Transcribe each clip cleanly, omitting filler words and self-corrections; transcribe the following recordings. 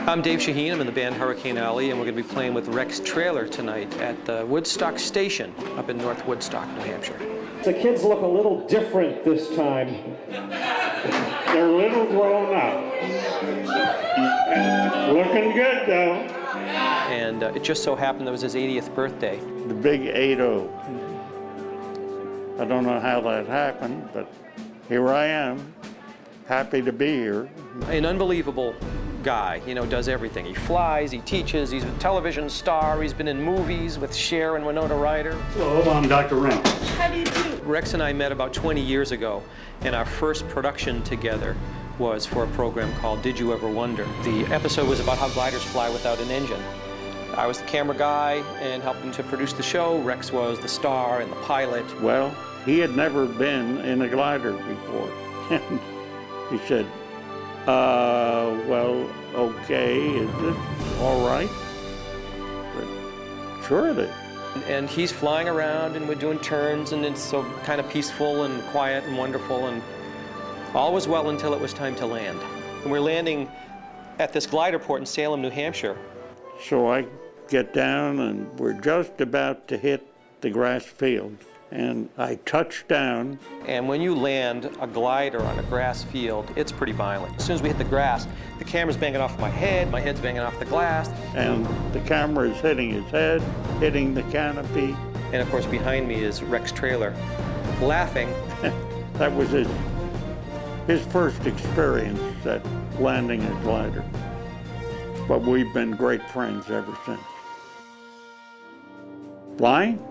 I'm Dave Shaheen. I'm in the band Hurricane Alley, and we're going to be playing with Rex Trailer tonight at the Woodstock Station up in North Woodstock, New Hampshire. The kids look a little different this time. They're a little grown up. Looking good, though. And it just so happened that was his 80th birthday. The big 80. I don't know how that happened, but here I am, happy to be here. An unbelievable guy, does everything. He flies, he teaches, he's a television star, he's been in movies with Cher and Winona Ryder. Hello, I'm Dr. Ren. How do you do? Rex and I met about 20 years ago, and our first production together was for a program called Did You Ever Wonder? The episode was about how gliders fly without an engine. I was the camera guy and helped him to produce the show. Rex was the star and the pilot. Well, he had never been in a glider before. And he said, well, okay, is this all right? But, sure it is. And he's flying around and we're doing turns and it's so kind of peaceful and quiet and wonderful, and all was well until it was time to land. And we're landing at this glider port in Salem, New Hampshire. So I get down and we're just about to hit the grass field. And I touch down. And when you land a glider on a grass field, it's pretty violent. As soon as we hit the grass, the camera's banging off my head's banging off the glass. And the camera is hitting his head, hitting the canopy. And of course behind me is Rex Trailer, laughing. That was his first experience at landing a glider. But we've been great friends ever since. Flying?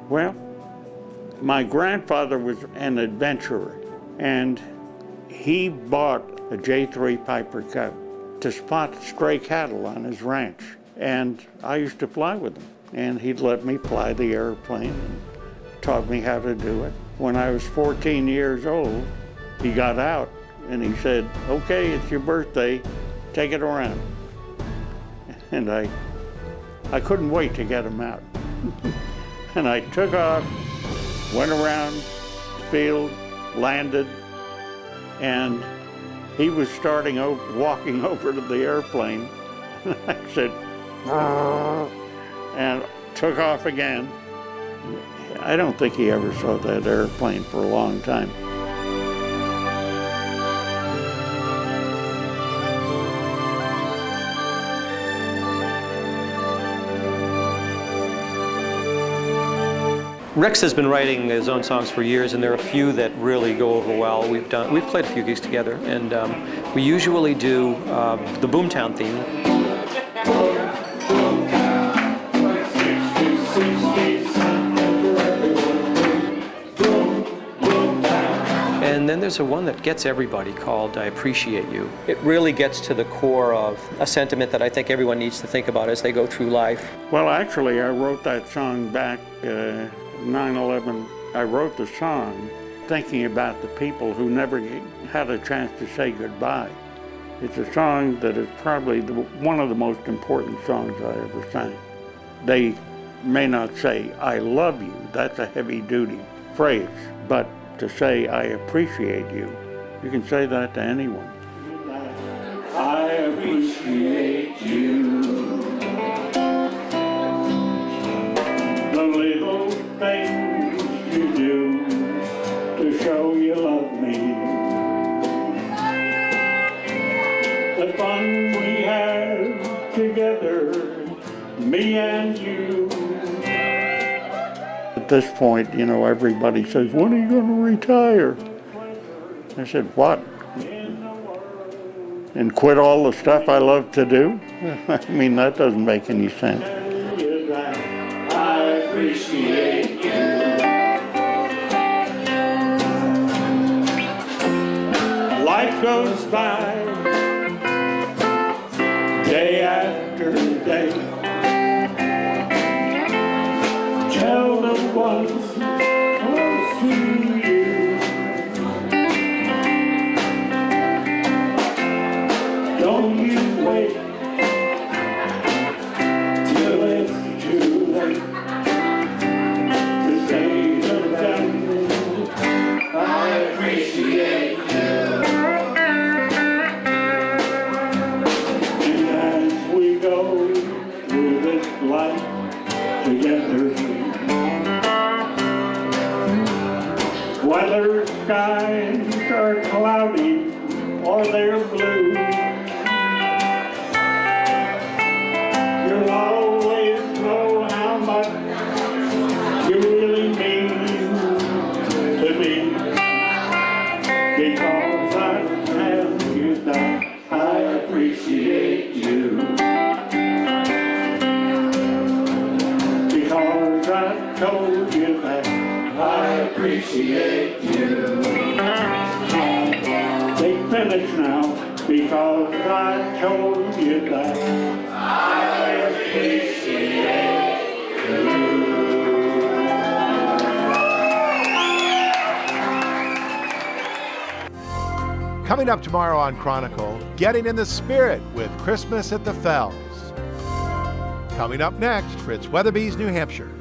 Well, my grandfather was an adventurer, and he bought a J3 Piper Cub to spot stray cattle on his ranch. And I used to fly with him, and he'd let me fly the airplane and taught me how to do it. When I was 14 years old, he got out and he said, okay, it's your birthday, take it around. And I couldn't wait to get him out. And I took off, went around the field, landed, and he was walking over to the airplane. And I said, and took off again. I don't think he ever saw that airplane for a long time. Rex has been writing his own songs for years, and there are a few that really go over well. We've played a few gigs together, and we usually do the Boomtown theme. And then there's one that gets everybody called I Appreciate You. It really gets to the core of a sentiment that I think everyone needs to think about as they go through life. Well, actually, I wrote that song back 9/11. I wrote the song thinking about the people who never had a chance to say goodbye. It's a song that is probably one of the most important songs I ever sang. They may not say, I love you, that's a heavy-duty phrase, but to say, I appreciate you, you can say that to anyone. I appreciate you. The little things you do to show you love me. The fun we have together, me and you. At this point, everybody says, when are you going to retire? I said, what? And quit all the stuff I love to do? I mean, that doesn't make any sense. I appreciate you. Life goes by, day after day. Tell the ones close to you. Don't you wait till it's too late to say to them, I appreciate you. cloudy or they're blue. You'll always know how much you really mean to me, because I have you that I appreciate you, because I told you that I appreciate you. They finish now, because I told you that I appreciate you. Coming up tomorrow on Chronicle, Getting in the Spirit with Christmas at the Fells. Coming up next, Fritz Weatherby's New Hampshire.